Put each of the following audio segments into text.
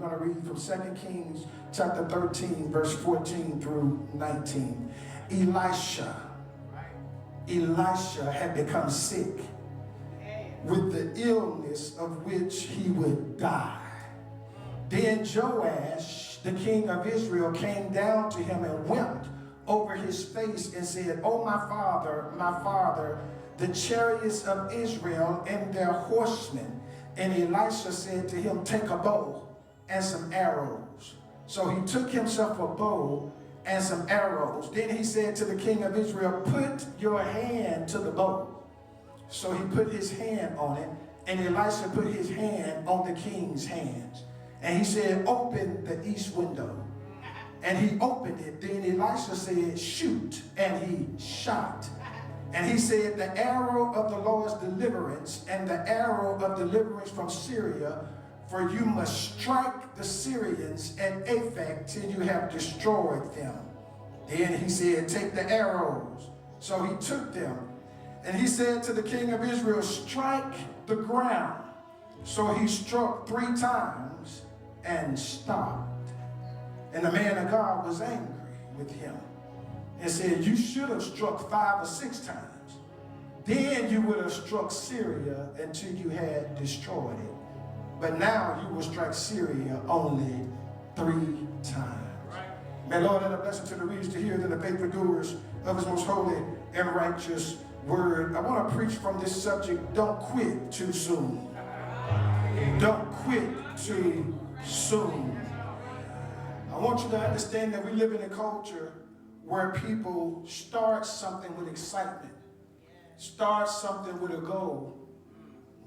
going to read from 2 Kings chapter 13, verse 14 through 19. Elisha had become sick with the illness of which he would die. Then Joash, the king of Israel, came down to him and wept over his face and said, "Oh, my father, the chariots of Israel and their horsemen." And Elisha said to him, "Take a bow and some arrows." So he took himself a bow and some arrows. Then he said to the king of Israel, "Put your hand to the bow." So he put his hand on it, and Elisha put his hand on the king's hands. And he said, "Open the east window." And he opened it. Then Elisha said, "Shoot." And he shot. And he said, "The arrow of the Lord's deliverance and the arrow of deliverance from Syria, for you must strike the Syrians at Aphek till you have destroyed them." Then he said, "Take the arrows." So he took them. And he said to the king of Israel, "Strike the ground." So he struck 3 times and stopped. And the man of God was angry with him and said, "You should have struck 5 or 6 times. Then you would have struck Syria until you had destroyed it. But now you will strike Syria only 3 times." May Lord add a blessing to the readers, to hear, and the faithful doers of his most holy and righteous word. I want to preach from this subject: don't quit too soon. Don't quit too soon. I want you to understand that we live in a culture where people start something with excitement, start something with a goal,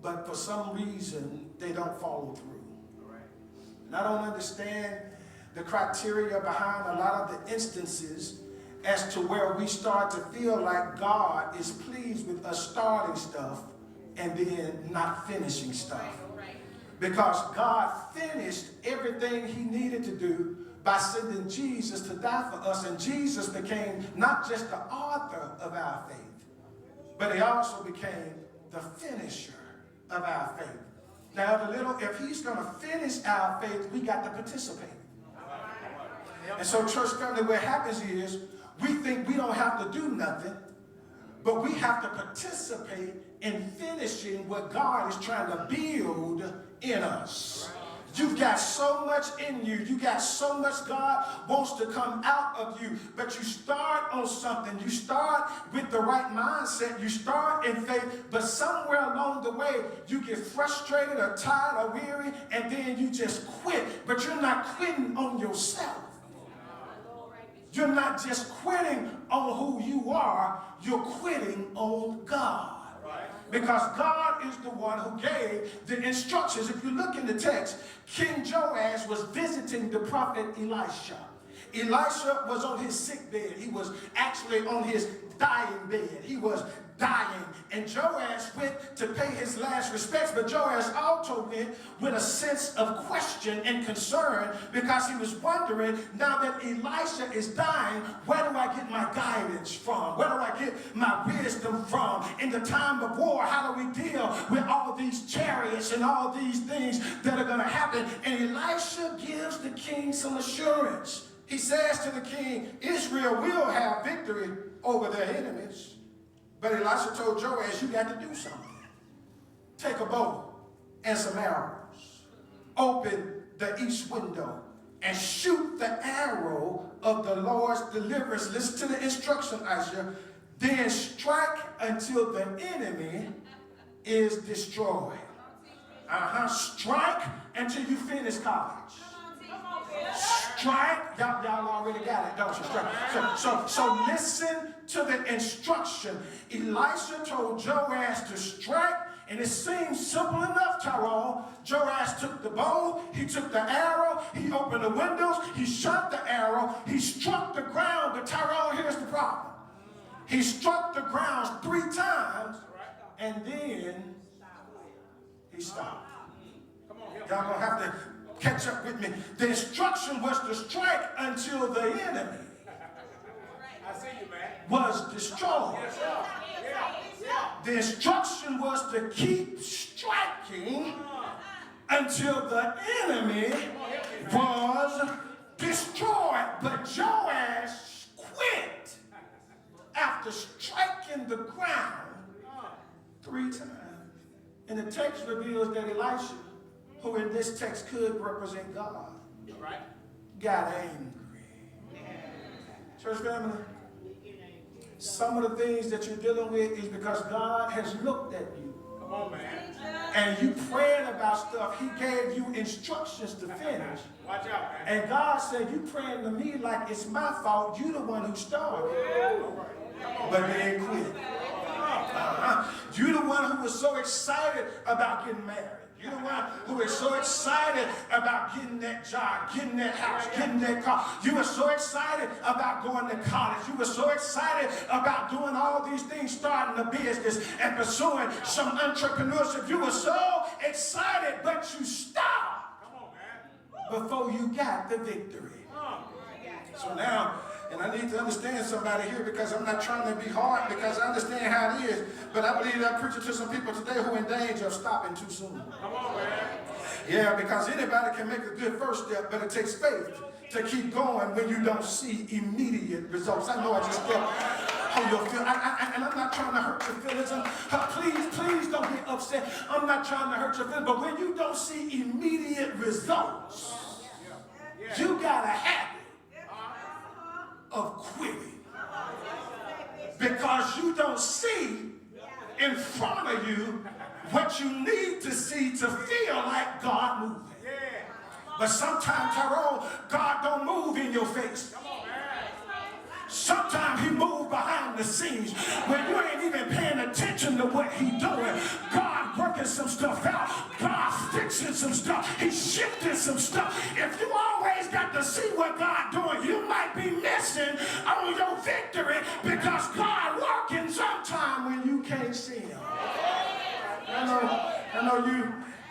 but for some reason they don't follow through. And I don't understand the criteria behind a lot of the instances as to where we start to feel like God is pleased with us starting stuff and then not finishing stuff. Because God finished everything he needed to do by sending Jesus to die for us. And Jesus became not just the author of our faith, but he also became the finisher of our faith. Now, if he's going to finish our faith, we got to participate. And so, church family, what happens is we think we don't have to do nothing, but we have to participate in finishing what God is trying to build in us. You've got so much in you. You got so much God wants to come out of you. But you start on something. You start with the right mindset. You start in faith. But somewhere along the way, you get frustrated or tired or weary, and then you just quit. But you're not quitting on yourself. You're not just quitting on who you are. You're quitting on God. Because God is the one who gave the instructions. If you look in the text, King Joash was visiting the prophet Elisha. Elisha was on his sick bed. He was actually on his dying bed. He was dying. And Joash went to pay his last respects. But Joash also went with a sense of question and concern, because he was wondering, now that Elisha is dying, where do I get my guidance from? Where do I get my wisdom from? In the time of war, how do we deal with all these chariots and all these things that are going to happen? And Elisha gives the king some assurance. He says to the king, Israel will have victory over their enemies. But Elisha told Joash, you got to do something. Take a bow and some arrows. Open the east window and shoot the arrow of the Lord's deliverance. Listen to the instruction, Aisha. Then strike until the enemy is destroyed. Strike until you finish college. Strike, y'all already got it, don't you? Strike. So listen to the instruction. Elisha told Joash to strike, and it seems simple enough, Tyrone. Joash took the bow, he took the arrow, he opened the windows, he shot the arrow, he struck the ground. But Tyrone, here's the problem. He struck the ground 3 times, and then he stopped. Y'all gonna have to catch up with me. The instruction was to strike until the enemy was destroyed. The instruction was to keep striking until the enemy was destroyed. But Joash quit after striking the ground 3 times. And the text reveals that Elisha, who in this text could represent God, got angry. Church family, some of the things that you're dealing with is because God has looked at you. Come on, man. And you praying about stuff. He gave you instructions to finish. Watch out, man. And God said, you praying to me like it's my fault. You the one who started. But then quit. You the one who was so excited about getting married. You're the one who is so excited about getting that job, getting that house, getting that car. You were so excited about going to college. You were so excited about doing all these things, starting a business and pursuing some entrepreneurship. You were so excited, but you stopped before you got the victory. So now, and I need to understand somebody here, because I'm not trying to be hard, because I understand how it is. But I believe I'm preaching to some people today who are in danger of stopping too soon. Come on, man. Yeah, because anybody can make a good first step, but it takes faith to keep going when you don't see immediate results. I know I just stepped on your feelings, and I'm not trying to hurt your feelings. Please don't get upset. I'm not trying to hurt your feelings, but when you don't see immediate results, you got a habit of quitting, because you don't see in front of you what you need to see to feel like God moving. But sometimes, Tyrone, God don't move in your face. Sometimes he moves behind the scenes when you ain't even paying attention to what he's doing. God working some stuff out. God fixing some stuff. He's shifting some stuff. If you always got to see what God doing, you might be missing on your victory, because God working sometime when you can't see him. I know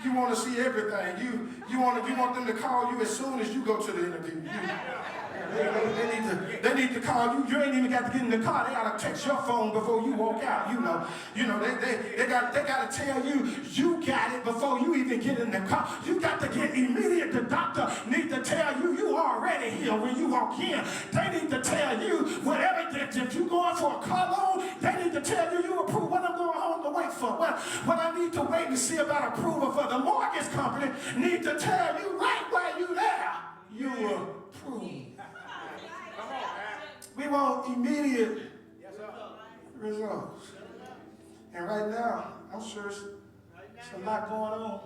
you want to see everything. You want them to call you as soon as you go to the interview. They need to call you. You ain't even got to get in the car. They got to text your phone before you walk out. They got to tell you you got it before you even get in the car. You got to get immediate. The doctor need to tell you you already healed when you walk in. They need to tell you whatever. If you going for a car loan, they need to tell you approved. What I'm going home to wait for. What I need to wait and see about approval for the mortgage company need to tell you right while you there. You approved. We want immediate results. And right now, I'm sure there's a lot going on.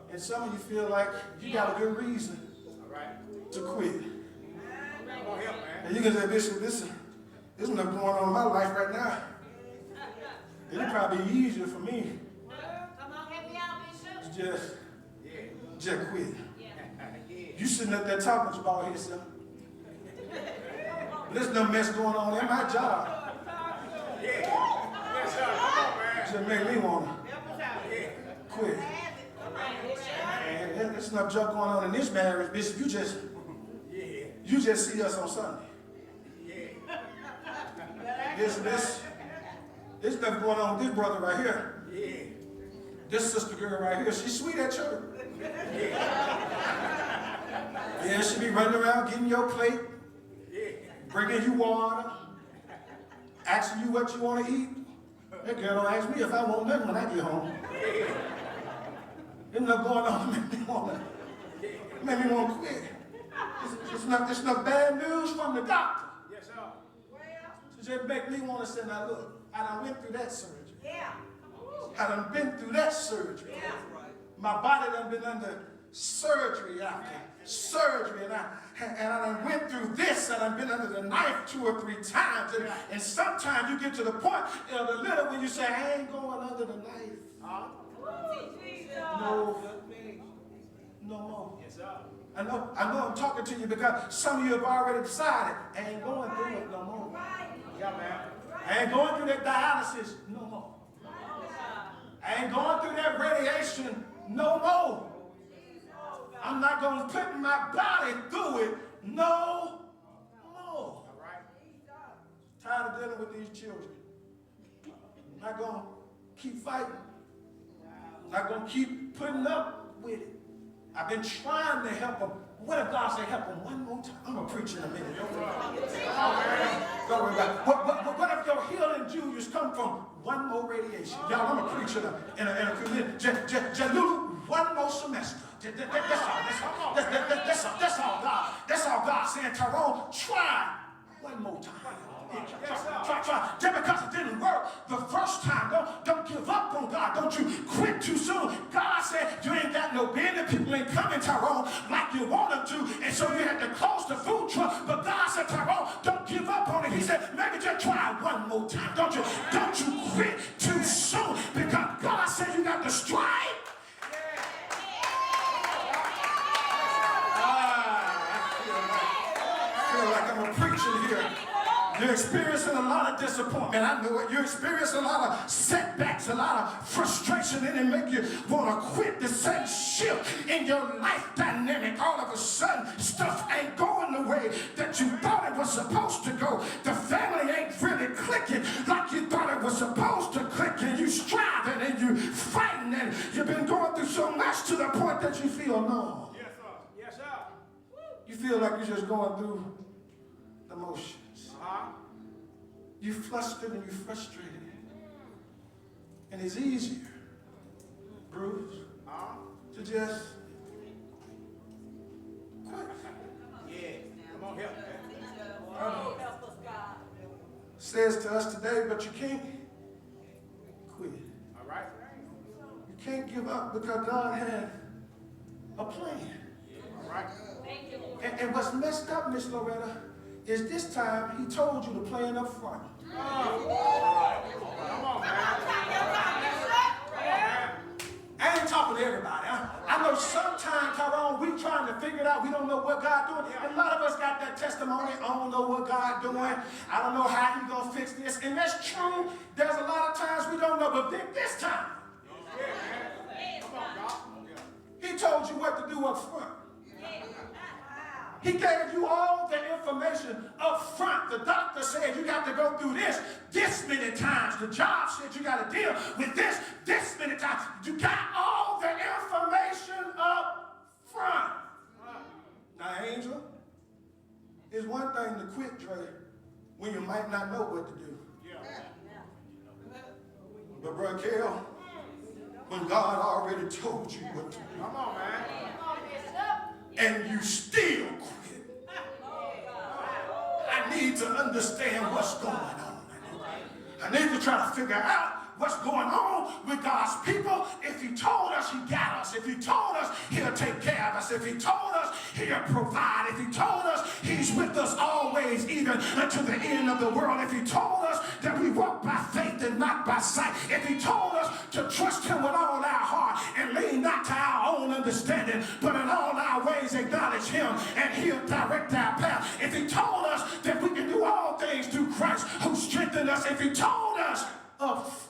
And some of you feel like you got a good reason to quit. And you can say, Bishop, this is not going on in my life right now. It'll probably be easier for me to just quit. You sitting up there talking to about yourself. There's no mess going on in my job. Just make me want to quit. And there's enough junk going on in this marriage, Bishop. You just see us on Sunday. This stuff going on with this brother right here. This sister girl right here, she's sweet at church. Yeah, she be running around getting your plate, bringing you water, asking you what you want to eat. That girl don't ask me if I want nothing when I get home. There's nothing going on that make me want to quit. It's enough bad news from the doctor. Yes, sir. She just make me want to say, now look, I done went through that surgery. Yeah. I done been through that surgery. Yeah. My body done been under surgery after surgery, and I done went through this, and I've been under the knife 2 or 3 times, and sometimes you get to the point, the little when you say, I ain't going under the knife. No more. Yes, sir. I know I'm talking to you because some of you have already decided, I ain't going through it no more. Yeah, man. I ain't going through that dialysis no more. I ain't going through that radiation no more. I'm not going to put my body through it no more. Tired of dealing with these children. I'm not going to keep fighting I'm not going to keep putting up with it. I've been trying to help them. What if God say help them one more time? I'm going to preach in a minute. Don't worry about it. What if your healing juniors come from one more radiation? Y'all, I'm going to preach in a few minutes. Just one more semester. That's all God saying. Tyrone, try one more time. Try. Just because it didn't work the first time, don't give up on God. Don't you quit too soon. God said you ain't got no business. People ain't coming, Tyrone, like you want them to, and so you had to close the food truck. But God said, Tyrone, don't give up on it. He said, maybe just try one more time. Don't you quit too soon, because God said you got to strive. I feel like I'm a preacher here. You're experiencing a lot of disappointment. I know it. You're experiencing a lot of setbacks, a lot of frustration, and it make you want to quit. The same shift in your life dynamic. All of a sudden, stuff ain't going the way that you thought it was supposed to go. The family ain't really clicking like you thought it was supposed to click, and you striving and you fighting, and you've been going through so much to the point that you feel numb. Yes, sir. Yes, sir. You feel like you're just going through the motions. You flustered and you frustrated. And it's easier, Bruce, to just quit. Yeah. Come on, help. Help us, God. Says to us today, but you can't quit. All right. You can't give up because God had a plan. All right. Thank you, Lord. And what's messed up, Miss Loretta, is this time he told you to plan up front. Come on, man. I ain't talking to everybody. I know sometimes, Tyrone, we trying to figure it out. We don't know what God doing. A lot of us got that testimony. I don't know what God doing. I don't know how he gonna fix this. And that's true. There's a lot of times we don't know. But this time, he told you what to do up front. He gave you all the information up front. The doctor said you got to go through this many times. The job said you got to deal with this many times. You got all the information up front. Now, Angel, it's one thing to quit, Dre, when you might not know what to do. But, Brother Kel, when God already told you what to do. Come on, man. And you still quit. I need to understand what's going on. I need to try to figure out what's going on with God's people. If he told us, he got us. If he told us, he'll take care of us. If he told us, he'll provide. If he told us, he's with us always, even unto the end of the world. If he told us that we walk by faith and not by sight. If he told us to trust him with all our heart and lean not to our own understanding, but in all our ways acknowledge him and he'll direct our path. If he told us that we can do all things through Christ who strengthened us. If he told us up front,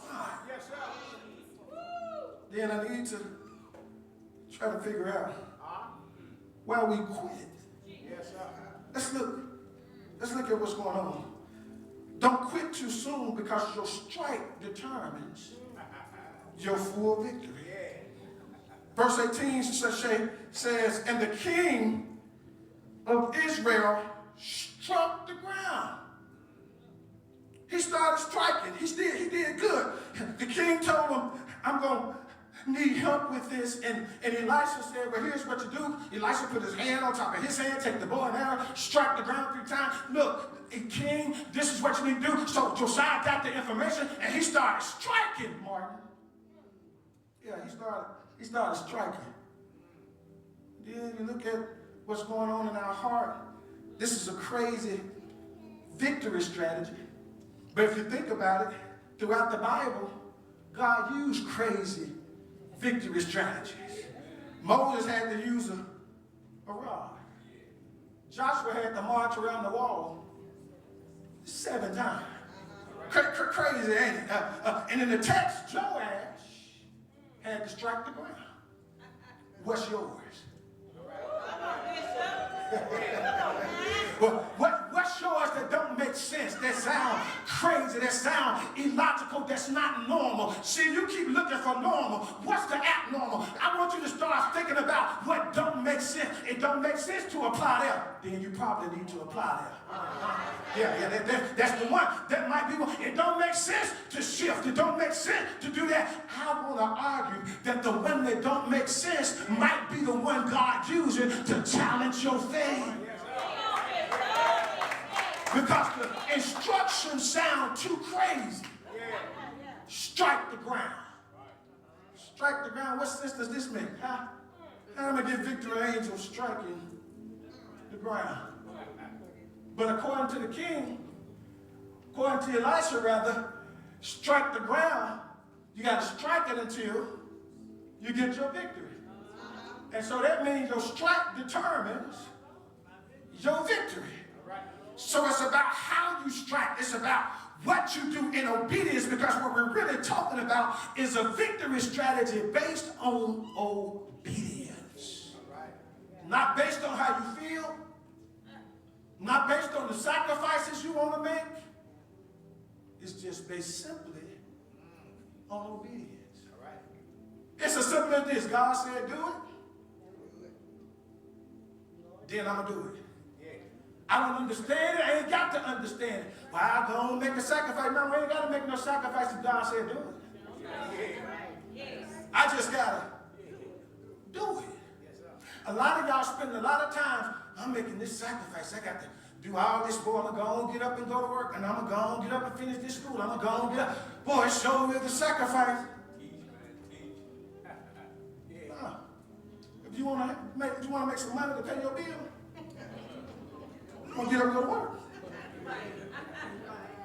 then I need to try to figure out why we quit. Yes, sir. Let's look at what's going on. Don't quit too soon, because your strike determines your full victory. Verse 18 says, and the king of Israel struck the ground. He started striking. He did good. The king told him, I'm going to need help with this. And Elisha said, well, here's what you do. Elisha put his hand on top of his hand, take the bow and arrow, strike the ground 3 times. Look, king, this is what you need to do. So Josiah got the information, and he started striking, Martin. Yeah, he started striking. Then you look at what's going on in our heart. This is a crazy victory strategy. But if you think about it, throughout the Bible, God used crazy victory strategies. Moses had to use a rod. Joshua had to march around the wall 7 times. Crazy, ain't it? And in the text, Joash had to strike the ground. What's yours? What's yours that don't make sense, that sound crazy, that sound illogical, that's not normal. See, you keep looking for normal. What's the abnormal? I want you to start thinking about what don't make sense. It don't make sense to apply there. Then you probably need to apply there. That's the one. That might be one. It don't make sense to shift. It don't make sense to do that. I want to argue that the one that don't make sense might be the one God using to challenge your faith. Because the instructions sound too crazy. Strike the ground. Strike the ground. What sense does this make? How am I get victory angels striking the ground? But according to the king, according to Elisha rather, strike the ground. You got to strike it until you get your victory. And so that means your strike determines your victory. So it's about how you strike. It's about what you do in obedience, because what we're really talking about is a victory strategy based on obedience. Not based on how you feel, not based on the sacrifices you want to make. It's just based simply on obedience. It's as simple as this. God said do it, then I'm going to do it. I don't understand it. I ain't got to understand it. Well, I'm going to make a sacrifice. No, we ain't got to make no sacrifice if God said do it. I just got to do it. A lot of y'all spend a lot of time, I'm making this sacrifice. I got to do all this. Boy, I'm going to go and get up and go to work. And I'm going to go and get up and finish this school. I'm going to go and get up. Boy, it sure is the sacrifice. If you want to make some money to pay your bill, you're going to get up and go to work.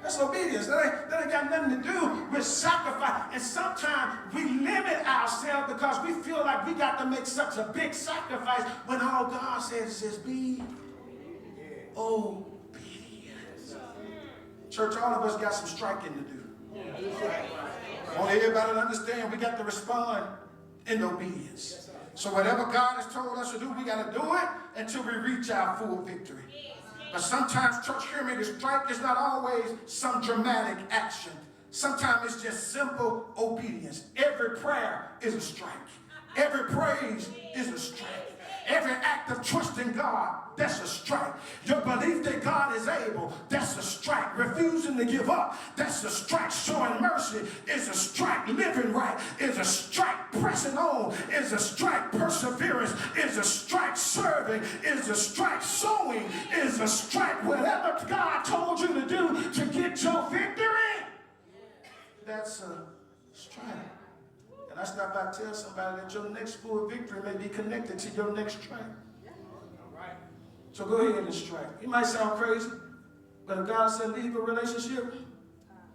That's obedience. That ain't got nothing to do with sacrifice. And sometimes we limit ourselves because we feel like we got to make such a big sacrifice when all God says is be obedient. Church, all of us got some striking to do. I want everybody to understand we got to respond in obedience. So whatever God has told us to do, we got to do it until we reach our full victory. But sometimes, church, hear me, the strike is not always some dramatic action. Sometimes it's just simple obedience. Every prayer is a strike. Every praise is a strike. Every act of trust in God, that's a strike. Your belief that God is able, that's a strike. Refusing to give up, that's a strike. Showing mercy is a strike. Living right is a strike. Pressing on is a strike. Perseverance is a strike. Serving is a strike. Sowing is a strike. Whatever God told you to do to get your victory, that's a strike. And I stop by to tell somebody that your next full victory may be connected to your next strike. So go ahead and strike. It might sound crazy, but if God said leave a relationship,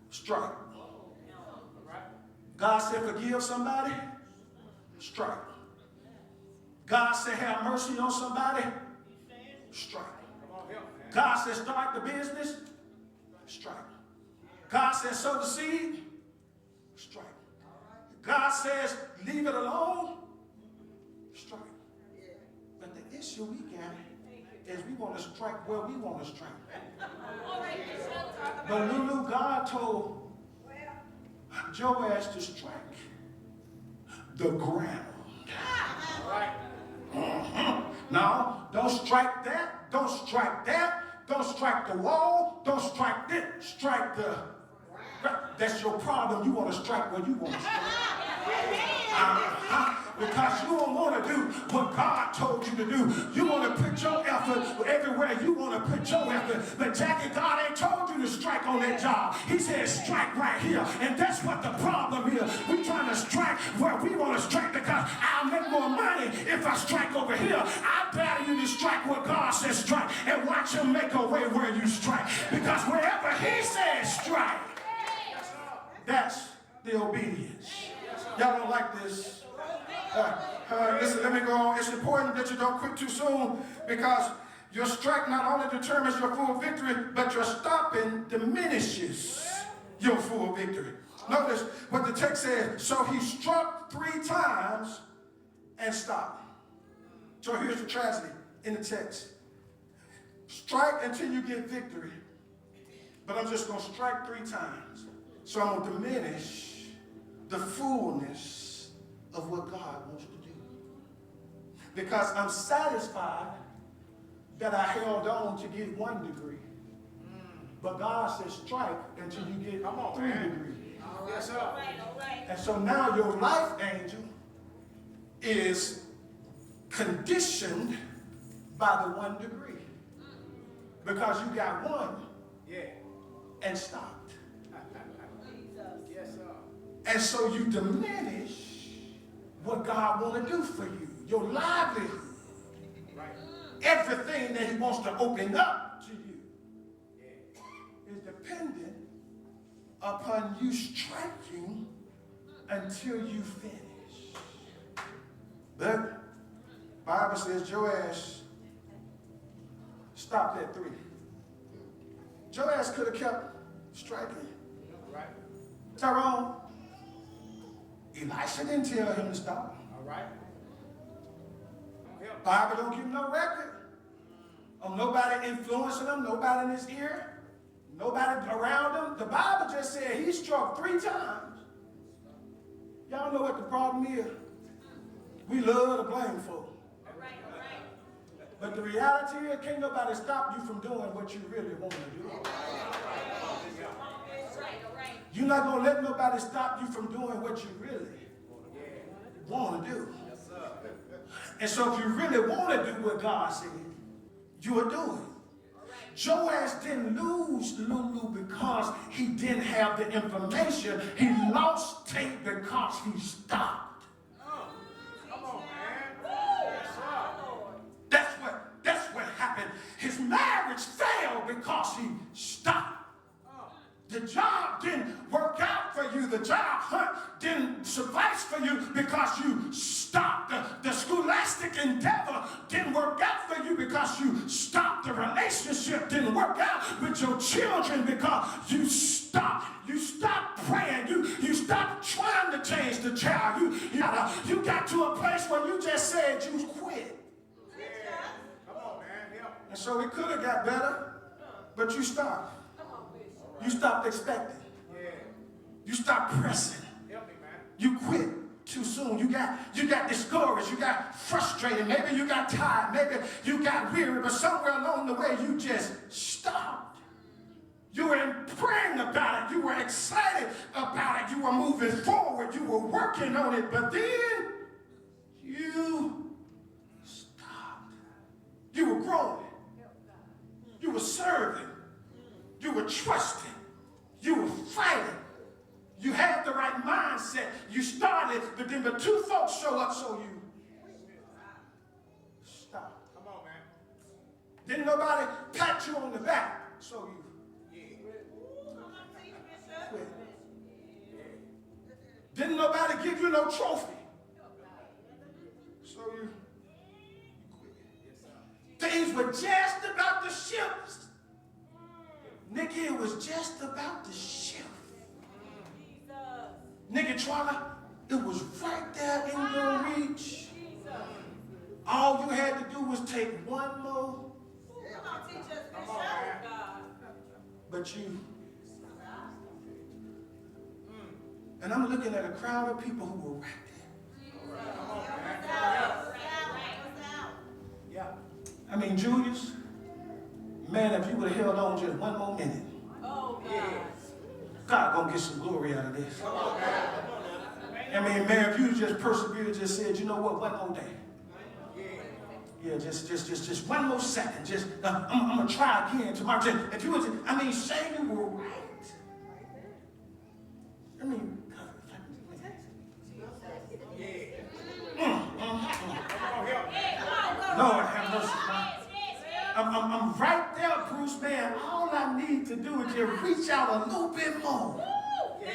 strike. God said forgive somebody, strike. God said have mercy on somebody, strike. God said start the business, strike. God said sow the seed, strike. God says, leave it alone, strike. But the issue we got is we want to strike where we want to strike. But Lulu, God told Joash to strike the ground. No, don't strike that. Don't strike that. Don't strike the wall. Don't strike this. Strike the... That's your problem. You want to strike where you want to strike. Because you don't want to do what God told you to do. You want to put your effort everywhere you want to put your effort. But Jackie, God ain't told you to strike on that job. He said strike right here. And that's what the problem is. We're trying to strike where we want to strike because I'll make more money if I strike over here. I better you to strike where God says strike and watch him make a way where you strike. Because wherever he says strike, that's the obedience. Y'all don't like this. Listen, let me go on. It's important that you don't quit too soon because your strike not only determines your full victory, but your stopping diminishes your full victory. Notice what the text says. So he struck 3 times and stopped. So here's the tragedy in the text. Strike until you get victory. but I'm just going to strike 3 times. So I'm going to diminish the fullness of what God wants to do. Because I'm satisfied that I held on to get 1 degree. But God says strike until you get 3 degrees. Yes, sir. All right. And so now your life angel is conditioned by the 1 degree. Because you got 1 Yeah. and stopped. Yes, sir. And so you diminish what God want to do for you. Your livelihood. Right. Everything that he wants to open up to you is dependent upon you striking until you finish. But Bible says Joash stopped at 3. Joash could have kept striking. Right. Tyrone, Elisha didn't tell him to stop. All right. Help. Bible don't give him no record of nobody influencing him, nobody in his ear, nobody around him. The Bible just said he struck 3 times. Y'all know what the problem is? We love to blame folk. All right. But the reality is, can't nobody stop you from doing what you really want to do. All right. You're not going to let nobody stop you from doing what you really want to do. And so if you really want to do what God said, you will do it. Joash didn't lose Lulu because he didn't have the information. He lost Tate because he stopped. Come on, man. Yes, sir. That's what happened. His marriage failed because he stopped. The job didn't work out for you. The job hunt didn't suffice for you because you stopped. The scholastic endeavor didn't work out for you because you stopped. The relationship didn't work out with your children because you stopped. You stopped praying. You stopped trying to change the child. You got to a place where you just said you quit. Yeah. Come on, man. Help. And so it could have got better, but you stopped. You stopped expecting. Yeah. You stopped pressing. Help me, man. You quit too soon. You got discouraged. You got frustrated. Maybe you got tired. Maybe you got weary. But somewhere along the way, you just stopped. You were praying about it. You were excited about it. You were moving forward. You were working on it. But then you stopped. You were growing. You were serving. You were trusting. You were fighting. You had the right mindset. You started, but then the 2 folks show up, so you stop. Come on, man. Didn't nobody pat you on the back, so you quit. Didn't nobody give you no trophy, so you quit. Things were just about to shift. Nikki, it was just about to shift. Nikki Twana, it was right there in your reach. All you had to do was take 1 more. But you. And I'm looking at a crowd of people who were right there. Yeah. I mean, Julius, man, if you would have held on just 1 more minute, God gonna get some glory out of this. I mean, man, if you just persevered, just said, you know what, 1 more day. Yeah, just 1 more second. Just, I'm gonna try again tomorrow. Just, if you was, I mean, say you were right. I mean, Lord have mercy, man. I'm right there, Bruce, man. All I need to do is just reach out a little bit more. You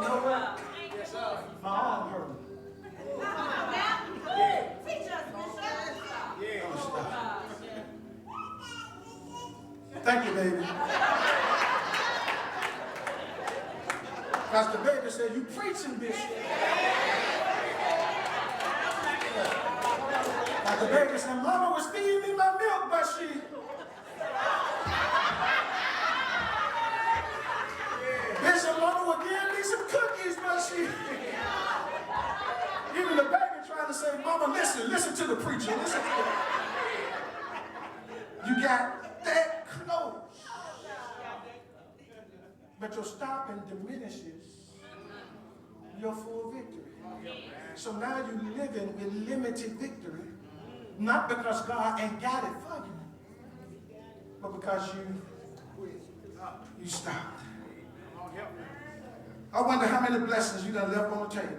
know what? Yes, sir. My arm hurt. Thank you, baby. Pastor Baby said, you preaching, Bishop. Pastor Baby said, Mama was feeding me my milk, but she... So listen here. You got that close. But your stopping diminishes your full victory. So now you're living with limited victory, not because God ain't got it for you, but because you stopped. I wonder how many blessings you done left on the table.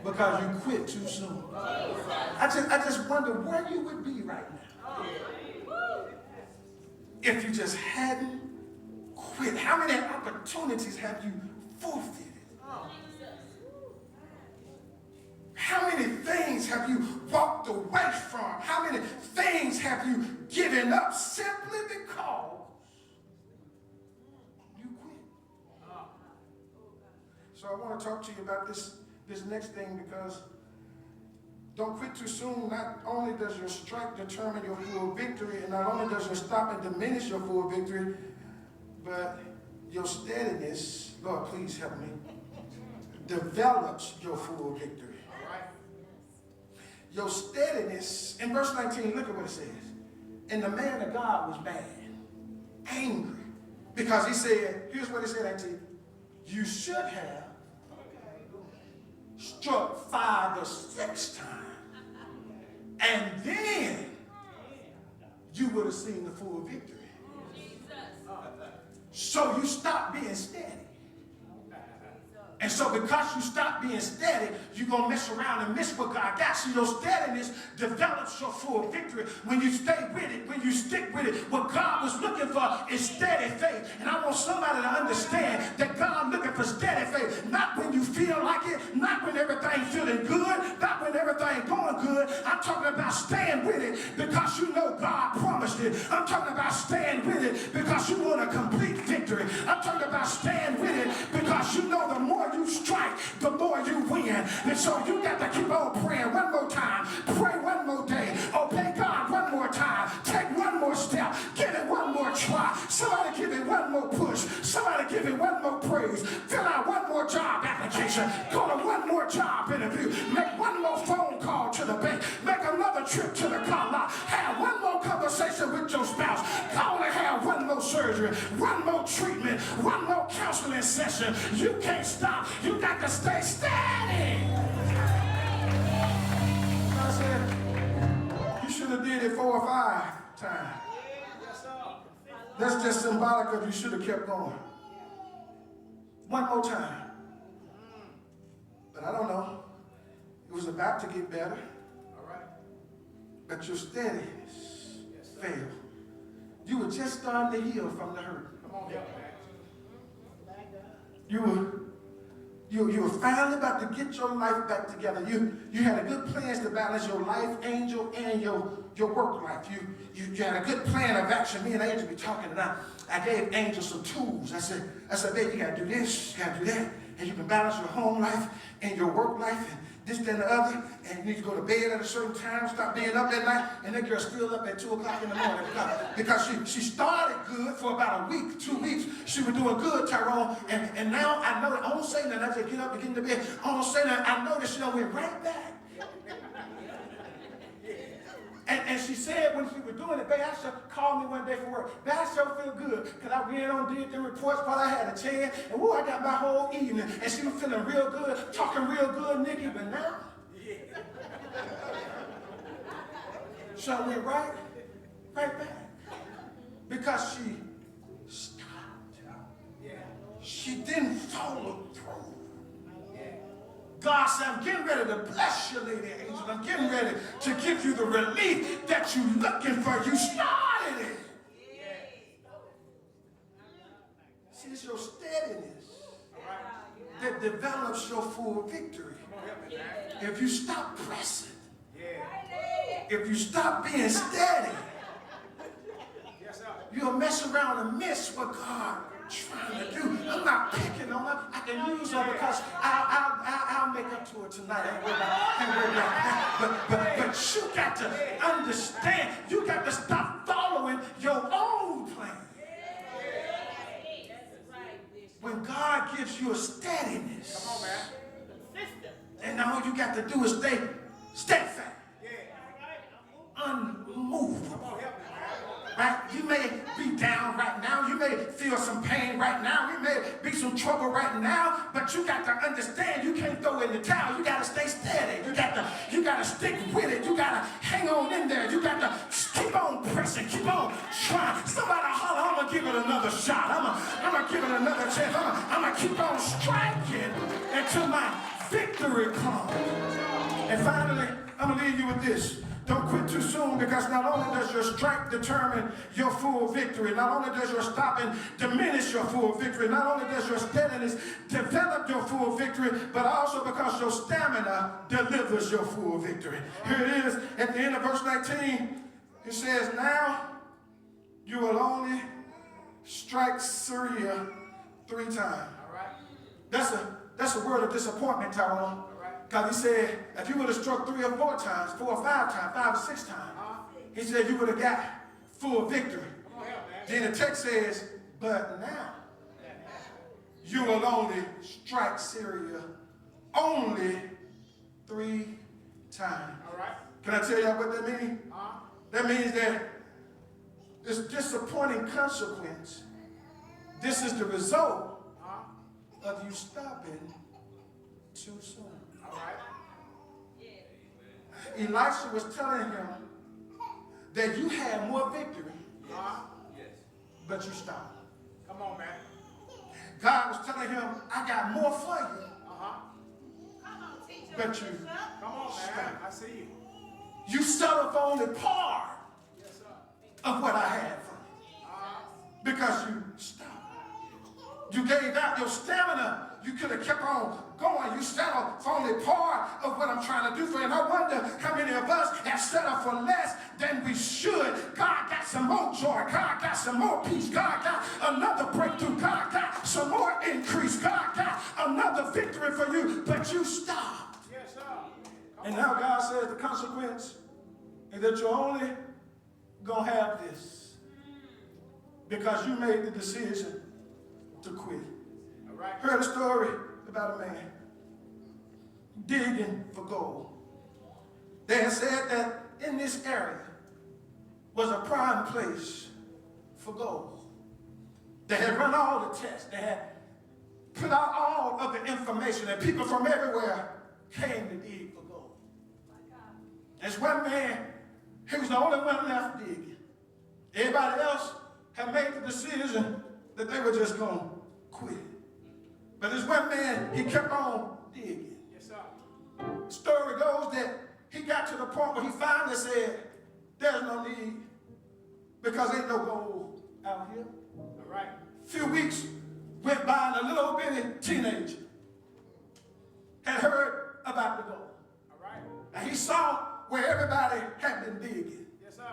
Because you quit too soon. I just wonder where you would be right now if you just hadn't quit. How many opportunities have you forfeited? How many things have you walked away from? How many things have you given up simply because you quit? So I want to talk to you about this next thing, because don't quit too soon. Not only does your strike determine your full victory, and not only does your stopping diminish your full victory, but your steadiness, Lord, please help me, develops your full victory. Your steadiness, in verse 19, look at what it says. And the man of God was mad, angry, because he said, here's what he said, 19, you should have struck 5 or 6 times, and then you would have seen the full victory. So you stop being steady. And so because you stop being steady, you're going to mess around and miss what God got. So your steadiness develops your full victory. When you stay with it, when you stick with it, what God was looking for is steady faith. And I want somebody to understand that God looking for steady faith. Not when you feel like it, not when everything's feeling good, not when everything's going good. I'm talking about staying with it because you know God promised it. I'm talking about staying with it because you want a complete victory. I'm talking about staying with it because you know the more you strike, the more you win. And so you got to keep on praying one more time. Pray one more day. Obey God one more time. Take one more step. Give it one more try. Somebody give it one more push. Somebody give it one more praise. Fill out one more job application. Go to one more job interview. Make one more phone call to the bank. Make another trip to the car lot. Have one more conversation with your spouse. Call and have one more surgery. One more treatment. One more counseling session. You can't stop. You got to stay steady. I said, you should have did it 4 or 5 times. That's just symbolic of you should have kept going. One more time. But I don't know. It was about to get better. All right. But your steadiness failed. You were just starting to heal from the hurt. Come on, man. You were finally about to get your life back together. You had a good plans to balance your life, Angel, and your work life. You had a good plan of action. Me and Angel be talking, and I gave Angel some tools. I said, babe, you got to do this, you got to do that, and you can balance your home life and your work life, and this, that, and the other, and you need to go to bed at a certain time, stop being up that night, and that girl's still up at 2 o'clock in the morning because she started good for about a week, 2 weeks. She was doing good, Tyrone, and now I know that I don't say nothing. I just get up and get into bed. I don't say nothing. I know that she done went right back. And she said when she was doing it, babe, I sure called me one day from work. Babe, I sure feel good because I ran on, did the reports while I had a chance. And woo, I got my whole evening. And she was feeling real good, talking real good, Nikki. But now, she went right back. Because she stopped. She didn't follow through. God said, I'm getting ready to bless you, Lady Angel. I'm getting ready to give you the relief that you're looking for. You started it. See, it's your steadiness that develops your full victory. If you stop pressing, if you stop being steady, you'll mess around and miss what God trying to do. I'm not picking on her. I can use her because I'll make up to her tonight. But you got to understand. You got to stop following your own plan. When God gives your steadiness. Come on, man. Consistent. And all you got to do is stay steadfast, Yeah. unmovable. Come on, help me, man. Right? You may be down right now. You may feel some pain right now. You may be some trouble right now. But you got to understand you can't throw in the towel. You got to stay steady. You got to stick with it. You got to hang on in there. You got to keep on pressing. Keep on trying. Somebody holler, I'm going to give it another shot. I'm going to give it another chance. I'm going to keep on striking until my victory comes. And finally, I'm going to leave you with this. Don't quit too soon, because not only does your strength determine your full victory, not only does your stopping diminish your full victory, not only does your steadiness develop your full victory, but also because your stamina delivers your full victory. Here it is at the end of verse 19. It says, now you will only strike Syria 3 times. All right. That's a word of disappointment, Tyrone. Because he said, if you would have struck 3 or 4 times, 4 or 5 times, 5 or 6 times, he said you would have got full victory. Come on, help, man. Then the text says, but now you will only strike Syria only 3 times. All right. Can I tell y'all what that means? That means that this disappointing consequence, this is the result of you stopping too soon. All right. Elisha was telling him that you had more victory, but you stopped. Come on, man. God was telling him, I got more for you, Uh-huh. but you Come on, man. I see you. You settled for only part Yes, sir. of what I had for you because you stopped. You gave out your stamina. You could have kept on going. You settled for only part of what I'm trying to do for you. And I wonder how many of us have settled for less than we should. God got some more joy. God got some more peace. God got another breakthrough. God got some more increase. God got another victory for you, but you stopped. Yes, sir. And now God says the consequence is that you're only going to have this because you made the decision to quit. All right. Heard a story about a man digging for gold. They had said that in this area was a prime place for gold. They had run all the tests. They had put out all of the information, and people from everywhere came to dig for gold. There's one man, he was the only one left digging. Everybody else had made the decision that they were just going to quit. But this one man, he kept on digging. Yes, sir. The story goes that he got to the point where he finally said, there's no need because ain't no gold out here. All right. A few weeks went by and a little bitty teenager had heard about the gold. All right. And he saw where everybody had been digging. Yes, sir.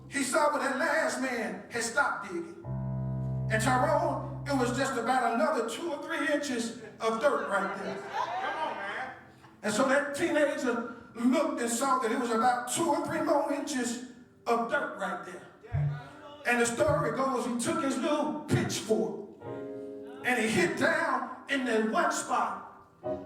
He saw where that last man had stopped digging. And Tyrone, it was just about another 2 or 3 inches of dirt right there. Come on, man. And so that teenager looked and saw that it was about 2 or 3 more inches of dirt right there. Yeah. And the story goes, he took his little pitchfork and he hit down in that one spot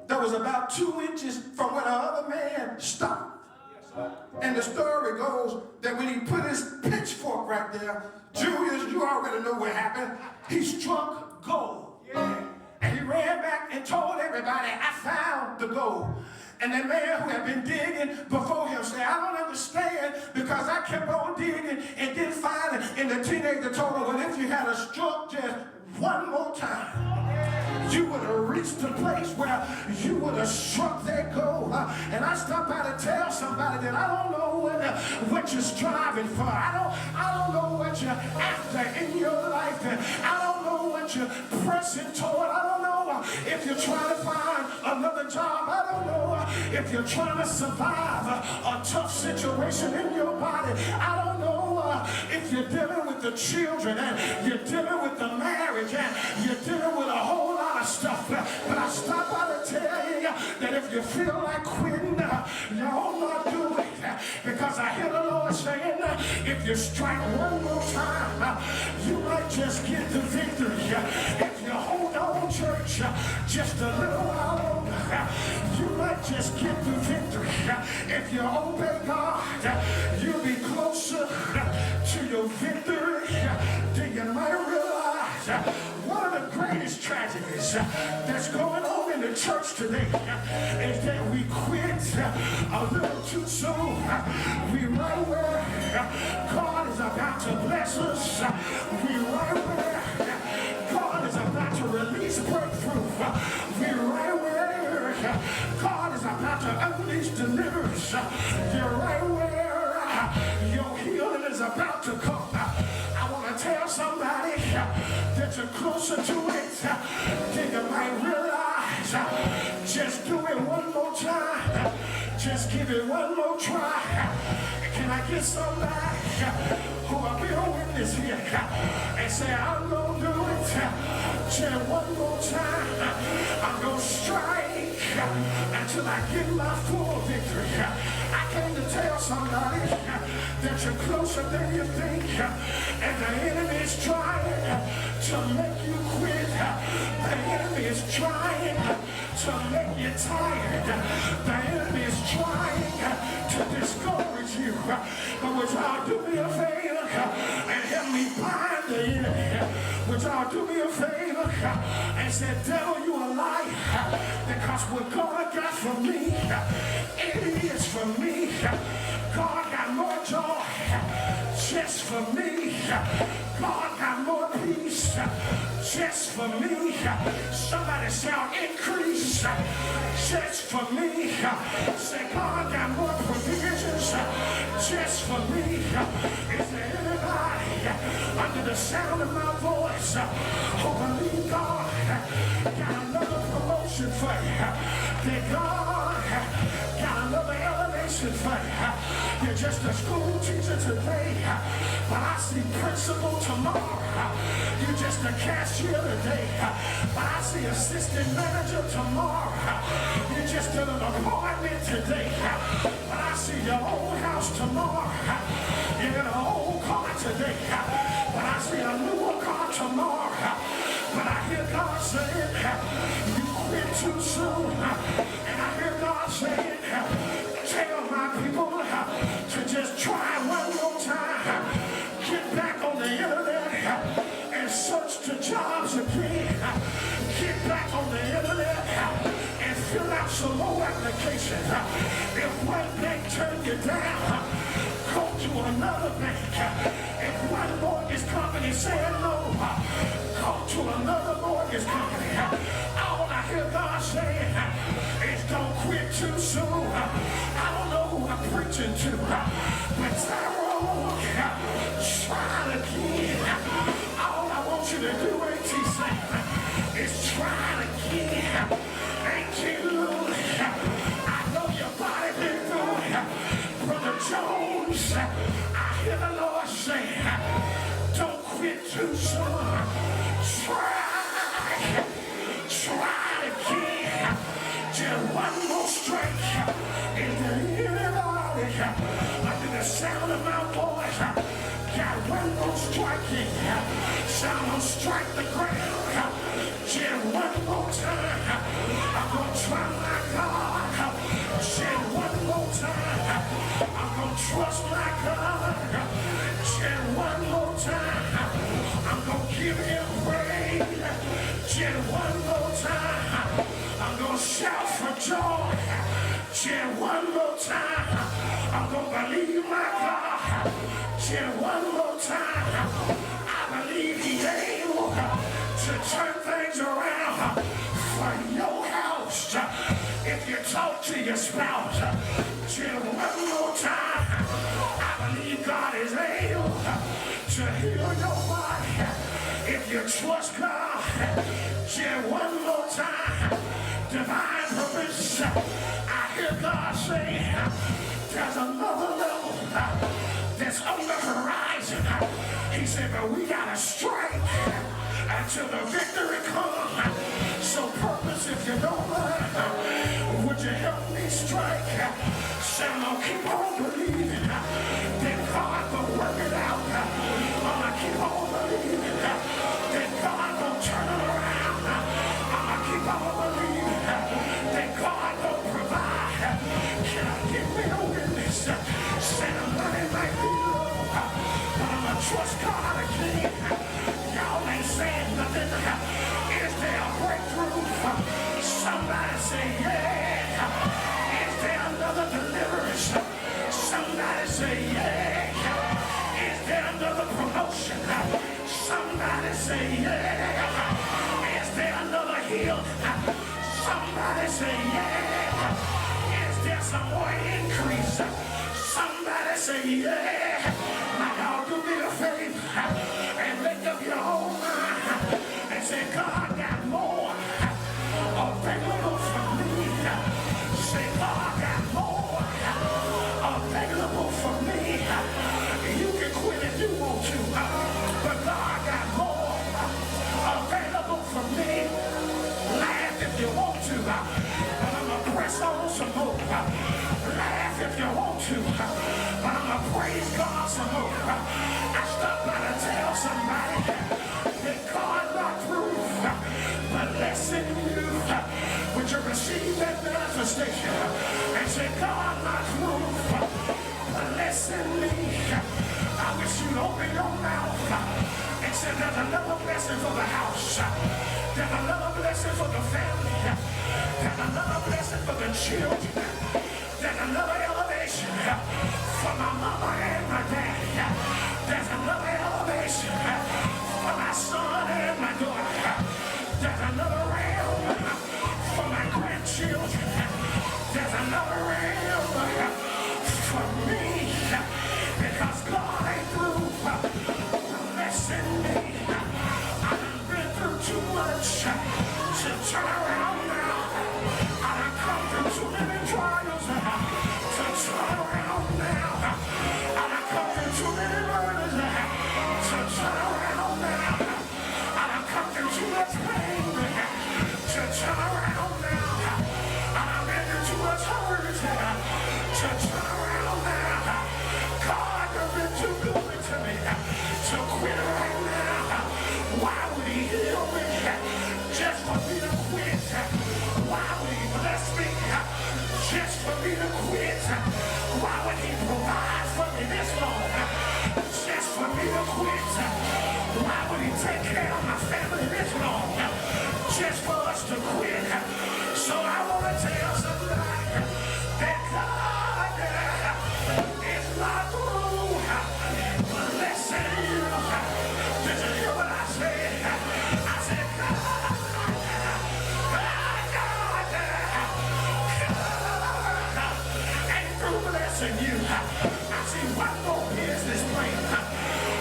that was about 2 inches from where the other man stopped. Yes, sir. And the story goes that when he put his pitchfork right there, Julius, you already know what happened. He struck gold. Yeah. And he ran back and told everybody, I found the gold. And that man who had been digging before him said, I don't understand because I kept on digging and didn't find it. And the teenager told him, well, if you had struck just one more time, you would have reached a place where you would have struck that gold. And I stopped by to tell somebody that I don't know what you're striving for. I don't know what you're after in your life. And I don't know what you're pressing toward. I don't know if you're trying to find another job. I don't know if you're trying to survive a tough situation in your body. I don't know if you're dealing with the children and you're dealing with the marriage and you're dealing with a whole lot of stuff. But I stop by to tell you that if you feel like quitting, you ought not do it. Because I hear the Lord saying, if you strike one more time, you might just get the victory. If you hold on church just a little while longer, you might just get the victory. If you obey God, you'll be closer to your victory than you might realize. One of the greatest tragedies that's going on in the church today is that we quit a little too soon. We right where God is about to bless us. We right where God is about to release breakthrough. We right where God is about to unleash deliverance. You're right where your healing is about to come. I want to tell somebody that you're closer to it than you might realize. Just do it one more time. Just give it one more try. Can I get somebody who will be a witness here and say, I'm going to do it just one more time. I'm going to strike until I get my full victory. I came to tell somebody that you're closer than you think, and the enemy is trying to make you quit. The enemy is trying to make you tired. The enemy is trying to discourage you. But would y'all do me a favor and help me bind the enemy? Would y'all do me a favor and say, devil, you a liar, because what God got for me, it is for me. God got more joy just for me. God got more peace just for me. Somebody shout increase just for me. Say, God got more provisions just for me. Is there anybody under the sound of my voice who believe God got another promotion for you? That God got another elevation for you? You're just a school teacher today, but I see principal tomorrow. You're just a cashier today, but I see assistant manager tomorrow. You're just in an appointment today, but I see your old house tomorrow. You're in an old car today, but I see a newer car tomorrow. But I hear God saying, you quit too soon. And I hear God saying, tell my people to just try one more time. Get back on the internet and search the jobs again. Get back on the internet and fill out some more applications. If one bank turned you down, go to another bank. If one mortgage company said no, go to another mortgage company. All I hear God saying is don't quit too soon. I don't know who I'm preaching to, but Tyrone, try again. All I want you to do, ATC, is try again. Ain't you lose? I know your body been through it. Brother Jones, I hear the Lord say, don't quit too soon. Try again. Just one more strike. Is there anybody under the sound of my voice got one more strike in? So I'm gonna strike the ground. Just one more time. I'm gonna try my God. Just one more time. I'm gonna trust my God. Just one more time. I'm gonna give him praise. Just one more time. I'm gonna shout for joy. Just one more time. I'm gonna believe my God. Just one more time. I believe he's able to turn things around for your house. If you talk to your spouse, just one more time. I believe God is able to heal your body. If you trust God, just one more time. Divine purpose. I hear God say, there's another level that's on the horizon. He said, but we gotta strike until the victory comes. So purpose, if you don't mind, would you help me strike? So I'm gonna keep on believing that God will work it out. I'm gonna keep on believing that God will turn it around. give me a witness. Say the money might be low, but I'm gonna trust God again. Y'all ain't saying nothing. Is there a breakthrough? Somebody say yeah. Is there another deliverance? Somebody say yeah. Is there another promotion? Somebody say yeah. Is there another heal? Somebody say yeah. Is there some more increase? Somebody say yeah. Now y'all do me a favor and make up your own mind and say God got more available for me. Say God got more available for me. You can quit if you want to, but God got more available for me. Laugh if you want to, but I'm gonna press on some more. Laugh if you want to, but I'm gonna praise God some more. I stopped by to tell somebody that God not through blessing you. Would you receive that manifestation and say, God not through blessing me? I wish you'd open your mouth and say, there's another blessing for the house. There's another blessing for the family. There's another blessing for the children. There's another elevation for my mama and my dad. There's another elevation for my son and my daughter. There's another realm for my grandchildren. There's another realm for me because God ain't through blessing me. I've been through too much to turn around now. I've come through too many trials to turn around now. I've come through too many murders to turn around now. I've come through too much pain to turn around now. I've been through too much hurt to turn around now. God has been too good to me to quit right now. Why would he heal me just for me to quit? Why would he bless me just for me to quit? Why would he provide for me this long just for me to quit? Why would he take care of my family this long just for us to quit? So I want to tell somebody that God is not through blessing you. Did you hear what I said? I said, God ain't through blessing you. I see one more business plan.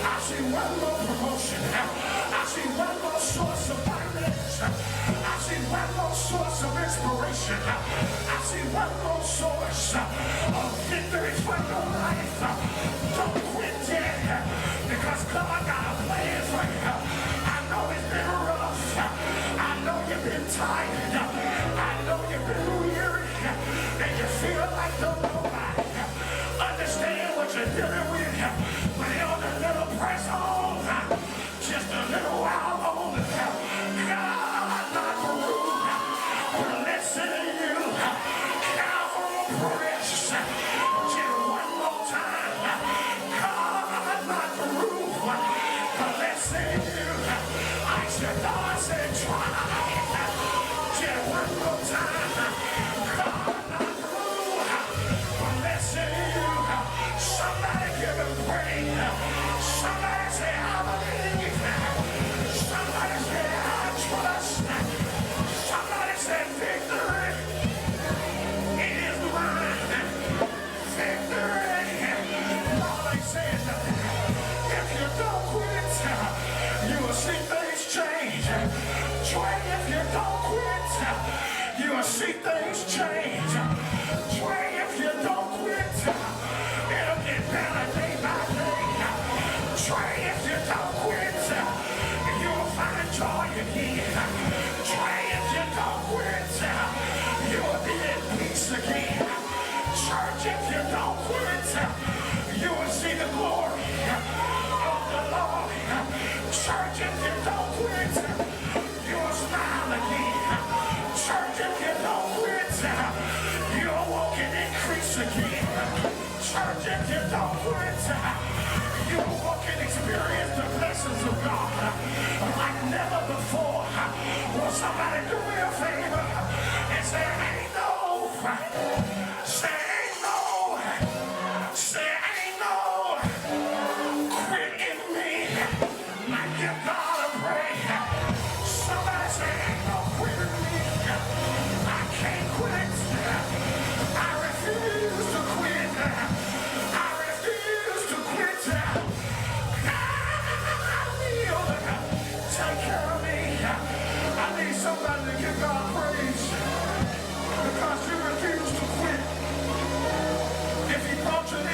I see one more promotion. I see one more source of finance. I see one more source of inspiration. I see one more source of victory for your life. Don't quit yet because God got a plan for you. I know it's been rough. I know you've been tired. I know you've been weary. And you feel like nobody understand what you're dealing with. But on a little press on, just a little while longer. God not through blessing you. Now press just one more time. God not through blessing you. I said, God said, try just one more time. God not through blessing you. Somebody give him praise. Somebody say, I believe. Somebody say, I trust. Somebody say, victory is mine. Victory. Lord ain't saying nothing. If you don't quit, you will see things change. Trey, if you don't quit, you will see things change. Trey, if you don't quit, it'll get better day by day. Trey, if you don't quit, you'll find joy again. Trey, if you don't quit, you'll be at peace again. Church, if you don't quit, you will see the glory of the Lord. Church, if you don't quit, you'll smile again. Church, if you don't quit, you'll walk in increase again.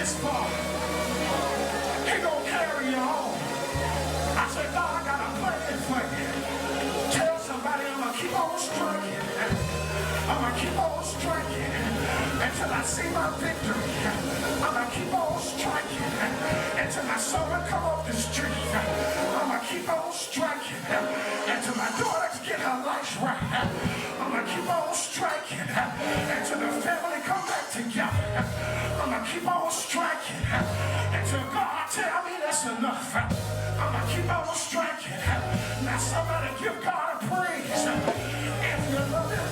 this far, He gonna carry you on. I said, God, I got a plan for you. Tell somebody I'm gonna keep on striking. I'm gonna keep on striking until I see my victory. I'm gonna keep on striking until my son come off the street. I'm gonna keep on striking until my daughters get her life right. I'm gonna keep on striking until the family come back together. I'm gonna keep on striking until God tell me that's enough. I'm gonna keep on striking. Now somebody give God a praise. If you love Him,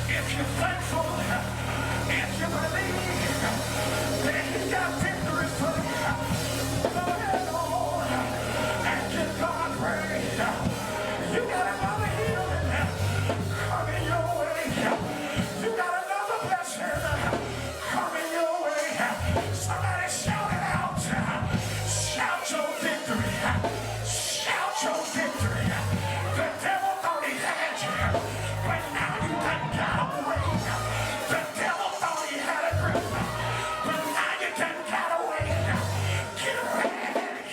if you're thankful, if you believe that He got victory for you, go ahead on and give God praise. You got another healing coming your way. You got another blessing coming your way. Somebody shout it out. Shout your victory. Shout your victory. The devil thought he had you, but now you done got away. The devil thought he had a grip, but now you done got away. Get ready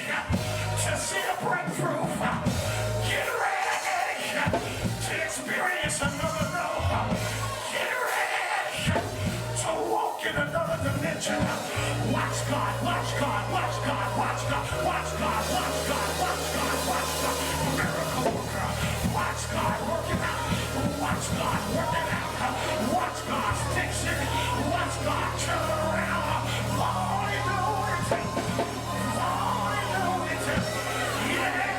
to see a breakthrough. Get ready to experience another love. Get ready to walk in another dimension. Watch God, watch God, watch God, watch God, watch God, watch God, watch God, watch God. Miracle worker. Watch God working out. Watch God working out. Watch God fix it. Watch God turn it around. Won't He do it? Won't He do it? Yeah.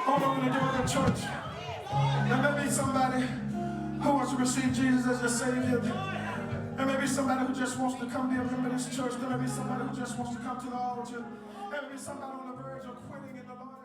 All I'm going to do in the church, there may be somebody who wants to receive Jesus as your Savior. There may be somebody who just wants to come be a member of this church. There may be somebody who just wants to come to the altar. There may be somebody on the verge of quitting in the Lord.